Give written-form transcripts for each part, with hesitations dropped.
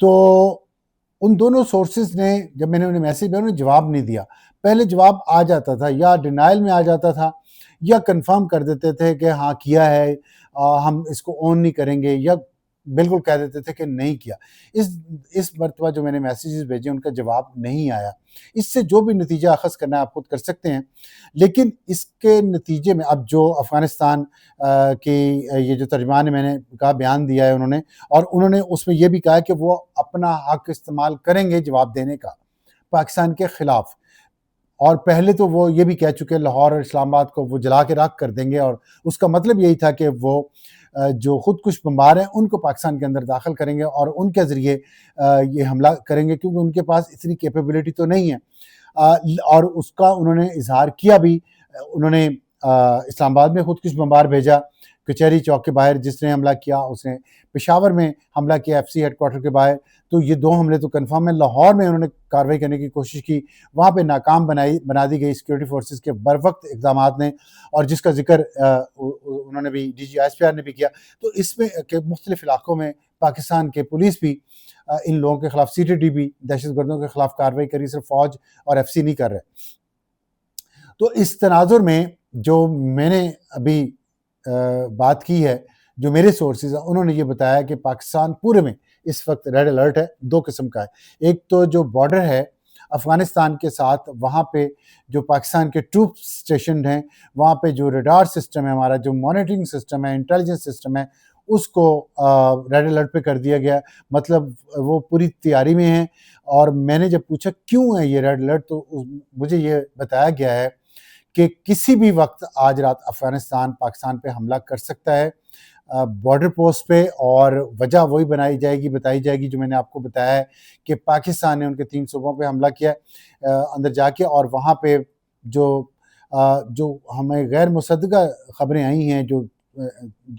تو ان دونوں سورسز نے جب میں نے انہیں میسیج بھیجا انہوں نے جواب نہیں دیا. پہلے جواب آ جاتا تھا یا ڈینائل میں آ جاتا تھا یا کنفرم کر دیتے تھے کہ ہاں کیا ہے, ہم اس کو اون نہیں کریں گے, یا بالکل کہہ دیتے تھے کہ نہیں کیا. اس مرتبہ جو میں نے میسیجز بھیجے ان کا جواب نہیں آیا. اس سے جو بھی نتیجہ اخذ کرنا ہے آپ خود کر سکتے ہیں, لیکن اس کے نتیجے میں اب جو افغانستان کی یہ جو ترجمان میں نے کہا بیان دیا ہے انہوں نے اس میں یہ بھی کہا کہ وہ اپنا حق استعمال کریں گے جواب دینے کا پاکستان کے خلاف. اور پہلے تو وہ یہ بھی کہہ چکے لاہور اور اسلام آباد کو وہ جلا کے راکھ کر دیں گے, اور اس کا مطلب یہی تھا کہ وہ جو خود کش بمبار ہیں ان کو پاکستان کے اندر داخل کریں گے اور ان کے ذریعے یہ حملہ کریں گے, کیونکہ ان کے پاس اتنی کیپیبلٹی تو نہیں ہے. اور اس کا انہوں نے اظہار کیا بھی. انہوں نے اسلام آباد میں خود کش بمبار بھیجا کچہری چوک کے باہر, جس نے حملہ کیا اس نے پشاور میں حملہ کیا ایف سی ہیڈ کوارٹر کے باہر. تو یہ 2 حملے تو کنفرم ہیں. لاہور میں انہوں نے کارروائی کرنے کی کوشش کی, وہاں پہ ناکام بنا دی گئی سیکورٹی فورسز کے بر وقت اقدامات نے, اور جس کا ذکر انہوں نے بھی D G S P R نے بھی کیا. تو اس میں کہ مختلف علاقوں میں پاکستان کے پولیس بھی ان لوگوں کے خلاف, سی ٹی ڈی بھی دہشت گردوں کے خلاف کارروائی کری, صرف فوج اور ایف سی نہیں کر رہے. تو اس تناظر میں جو میں نے ابھی بات کی ہے, جو میرے سورسز ہیں انہوں نے یہ بتایا کہ پاکستان پورے میں اس وقت ریڈ الرٹ ہے. 2 قسم کا ہے. ایک تو جو بارڈر ہے افغانستان کے ساتھ, وہاں پہ جو پاکستان کے ٹروپ سٹیشن ہیں, وہاں پہ جو ریڈار سسٹم ہے ہمارا, جو مانیٹرنگ سسٹم ہے, انٹیلیجنس سسٹم ہے, اس کو ریڈ الرٹ پہ کر دیا گیا. مطلب وہ پوری تیاری میں ہیں. اور میں نے جب پوچھا کیوں ہے یہ ریڈ الرٹ, تو مجھے یہ بتایا گیا ہے کہ کسی بھی وقت آج رات افغانستان پاکستان پہ حملہ کر سکتا ہے بارڈر پوسٹ پہ, اور وجہ وہی بتائی جائے گی جو میں نے آپ کو بتایا ہے کہ پاکستان نے ان کے 3 صوبوں پہ حملہ کیا اندر جا کے, اور وہاں پہ جو ہمیں غیر مصدقہ خبریں آئی ہیں, جو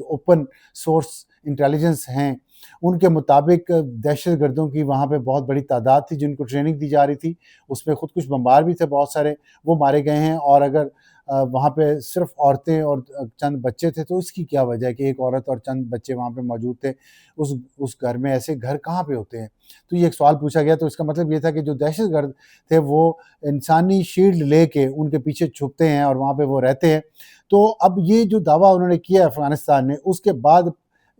اوپن سورس انٹیلیجنس ہیں, ان کے مطابق دہشت گردوں کی وہاں پہ بہت بڑی تعداد تھی جن کو ٹریننگ دی جا رہی تھی. اس میں خود کش بمبار بھی تھے بہت سارے, وہ مارے گئے ہیں. اور اگر وہاں پہ صرف عورتیں اور چند بچے تھے تو اس کی کیا وجہ ہے کہ ایک عورت اور چند بچے وہاں پہ موجود تھے اس گھر میں؟ ایسے گھر کہاں پہ ہوتے ہیں؟ تو یہ ایک سوال پوچھا گیا. تو اس کا مطلب یہ تھا کہ جو دہشت گرد تھے وہ انسانی شیلڈ لے کے ان کے پیچھے چھپتے ہیں اور وہاں پہ وہ رہتے ہیں. تو اب یہ جو دعویٰ انہوں نے کیا افغانستان نے, اس کے بعد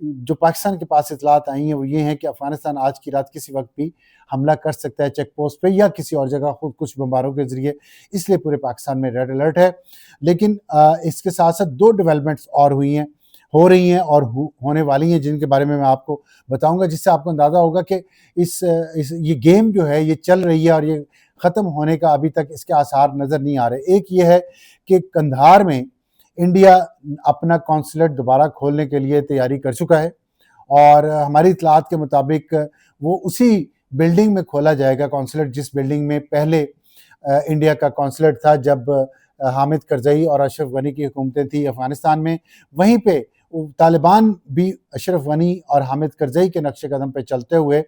جو پاکستان کے پاس اطلاعات آئی ہیں وہ یہ ہیں کہ افغانستان آج کی رات کسی وقت بھی حملہ کر سکتا ہے چیک پوسٹ پہ یا کسی اور جگہ خود کچھ بمباروں کے ذریعے, اس لیے پورے پاکستان میں ریڈ الرٹ ہے. لیکن اس کے ساتھ ساتھ 2 ڈیولپمنٹس اور ہو رہی ہیں اور ہونے والی ہیں, جن کے بارے میں آپ کو بتاؤں گا, جس سے آپ کو اندازہ ہوگا کہ یہ گیم جو ہے یہ چل رہی ہے اور یہ ختم ہونے کا ابھی تک اس کے آثار نظر نہیں آ رہے. ایک یہ ہے کہ قندھار میں انڈیا اپنا کونسلیٹ دوبارہ کھولنے کے لیے تیاری کر چکا ہے, اور ہماری اطلاعات کے مطابق وہ اسی بلڈنگ میں کھولا جائے گا کونسلیٹ جس بلڈنگ میں پہلے انڈیا کا کونسلیٹ تھا جب حامد کرزئی اور اشرف غنی کی حکومتیں تھیں افغانستان میں. وہیں پہ طالبان بھی اشرف غنی اور حامد کرزئی کے نقش قدم پہ چلتے ہوئے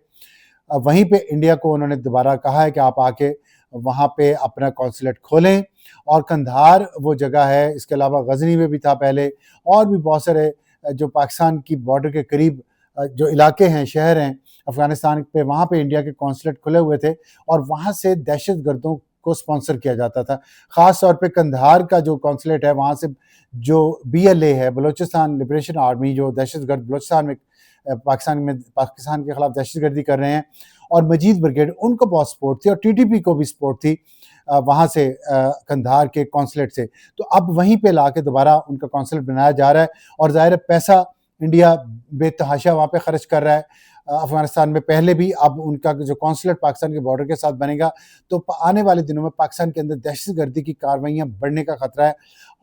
وہیں پہ انڈیا کو انہوں نے دوبارہ کہا ہے کہ آپ آ کے وہاں پہ اپنا کونسلیٹ کھولیں. اور قندھار وہ جگہ ہے, اس کے علاوہ غزنی میں بھی تھا پہلے, اور بھی بہت سارے جو پاکستان کی بارڈر کے قریب جو علاقے ہیں, شہر ہیں افغانستان پہ, وہاں پہ انڈیا کے کونسلیٹ کھلے ہوئے تھے اور وہاں سے دہشت گردوں کو سپانسر کیا جاتا تھا. خاص طور پہ قندھار کا جو کونسلیٹ ہے وہاں سے جو BLA ہے, بلوچستان لبریشن آرمی, جو دہشت گرد بلوچستان میں پاکستان کے خلاف دہشت گردی کر رہے ہیں, اور مجید بریگیڈ, ان کو بہت سپورٹ تھی, اور TTP کو بھی سپورٹ تھی وہاں سے قندھار کے کونسلیٹ سے. تو اب وہیں پہ لا کے دوبارہ ان کا کونسلیٹ بنایا جا رہا ہے, اور ظاہر پیسہ انڈیا بے تحاشا وہاں پہ خرچ کر رہا ہے افغانستان میں پہلے بھی. اب ان کا جو کونسلیٹ پاکستان کے بارڈر کے ساتھ بنے گا تو آنے والے دنوں میں پاکستان کے اندر دہشت گردی کی کارروائیاں بڑھنے کا خطرہ ہے,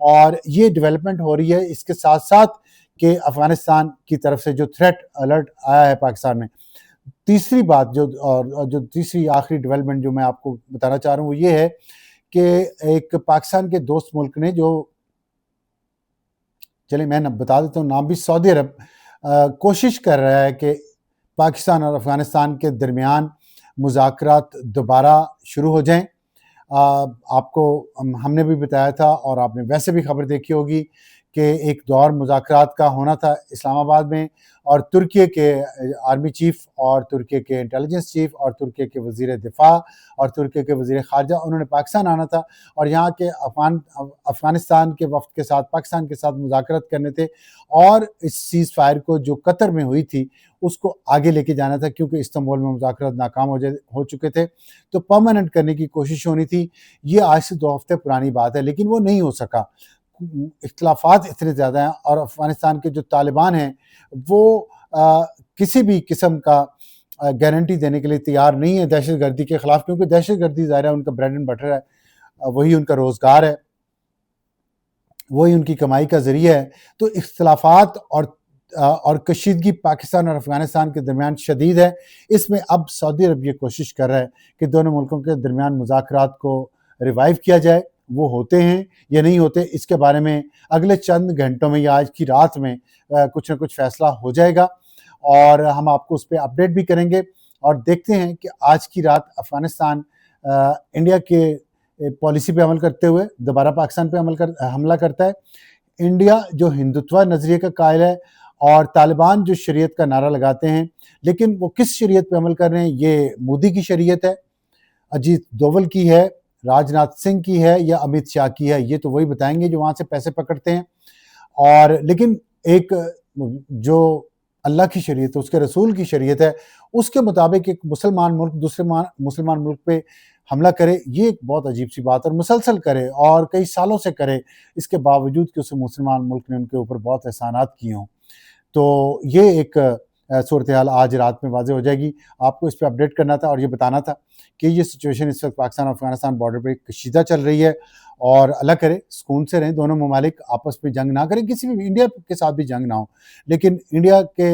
اور یہ ڈیولپمنٹ ہو رہی ہے. اس کے ساتھ ساتھ کہ افغانستان کی طرف سے جو تھریٹ الرٹ آیا ہے پاکستان میں. تیسری بات جو تیسری آخری ڈیولپمنٹ جو میں آپ کو بتانا چاہ رہا ہوں وہ یہ ہے کہ ایک پاکستان کے دوست ملک نے, جو چلیں میں بتا دیتا ہوں نام بھی, سعودی عرب, کوشش کر رہا ہے کہ پاکستان اور افغانستان کے درمیان مذاکرات دوبارہ شروع ہو جائیں. آپ کو ہم نے بھی بتایا تھا اور آپ نے ویسے بھی خبر دیکھی ہوگی کہ ایک دور مذاکرات کا ہونا تھا اسلام آباد میں، اور ترکیے کے آرمی چیف اور ترکیے کے انٹیلیجنس چیف اور ترکیے کے وزیر دفاع اور ترکیے کے وزیر خارجہ، انہوں نے پاکستان آنا تھا اور یہاں کے افغانستان کے وفد کے ساتھ پاکستان کے ساتھ مذاکرات کرنے تھے، اور اس سیز فائر کو جو قطر میں ہوئی تھی اس کو آگے لے کے جانا تھا، کیونکہ استنبول میں مذاکرات ناکام ہو چکے تھے، تو پرماننٹ کرنے کی کوشش ہونی تھی۔ یہ آج سے 2 ہفتے پرانی بات ہے، لیکن وہ نہیں ہو سکا۔ اختلافات اتنے زیادہ ہیں، اور افغانستان کے جو طالبان ہیں وہ کسی بھی قسم کا گارنٹی دینے کے لیے تیار نہیں ہے دہشت گردی کے خلاف، کیونکہ دہشت گردی ظاہر ہے ان کا بریڈ اینڈ بٹر ہے، وہی ان کا روزگار ہے، وہی ان کی کمائی کا ذریعہ ہے۔ تو اختلافات اور کشیدگی پاکستان اور افغانستان کے درمیان شدید ہے۔ اس میں اب سعودی عرب یہ کوشش کر رہا ہے کہ دونوں ملکوں کے درمیان مذاکرات کو ریوائیو کیا جائے۔ وہ ہوتے ہیں یا نہیں ہوتے، اس کے بارے میں اگلے چند گھنٹوں میں یا آج کی رات میں کچھ نہ کچھ فیصلہ ہو جائے گا، اور ہم آپ کو اس پہ اپڈیٹ بھی کریں گے۔ اور دیکھتے ہیں کہ آج کی رات افغانستان انڈیا کے پالیسی پہ عمل کرتے ہوئے دوبارہ پاکستان پہ حملہ کرتا ہے۔ انڈیا جو ہندوتوا نظریے کا قائل ہے، اور طالبان جو شریعت کا نعرہ لگاتے ہیں، لیکن وہ کس شریعت پہ عمل کر رہے ہیں؟ یہ مودی کی شریعت ہے، اجیت دوول کی ہے، راج ناتھ سنگھ کی ہے، یا امت شاہ کی ہے؟ یہ تو وہی بتائیں گے جو وہاں سے پیسے پکڑتے ہیں۔ اور لیکن ایک جو اللہ کی شریعت ہے، اس کے رسول کی شریعت ہے، اس کے مطابق ایک مسلمان ملک دوسرے مسلمان ملک پہ حملہ کرے، یہ ایک بہت عجیب سی بات ہے، اور مسلسل کرے اور کئی سالوں سے کرے، اس کے باوجود کہ اس مسلمان ملک نے ان کے اوپر بہت احسانات کیے ہوں۔ تو یہ ایک صورتحال آج رات میں واضح ہو جائے گی۔ آپ کو اس پہ اپڈیٹ کرنا تھا اور یہ بتانا تھا کہ یہ سچویشن اس وقت پاکستان اور افغانستان بارڈر پہ کشیدہ چل رہی ہے، اور اللہ کرے سکون سے رہیں دونوں ممالک، آپس میں جنگ نہ کریں، کسی بھی انڈیا کے ساتھ بھی جنگ نہ ہو، لیکن انڈیا کے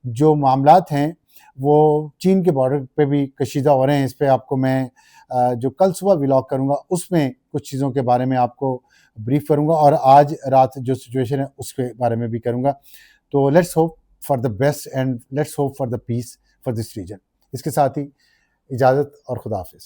جو معاملات ہیں وہ چین کے بارڈر پہ بھی کشیدہ ہو رہے ہیں۔ اس پہ آپ کو میں جو کل صبح ولاگ کروں گا اس میں کچھ چیزوں کے بارے میں آپ کو بریف کروں گا، اور آج رات جو سچویشن ہے اس کے بارے میں بھی کروں گا۔ تو let's hope for the best and let's hope for the peace for this region. اس کے ساتھ ہی اجازت اور خدا حافظ۔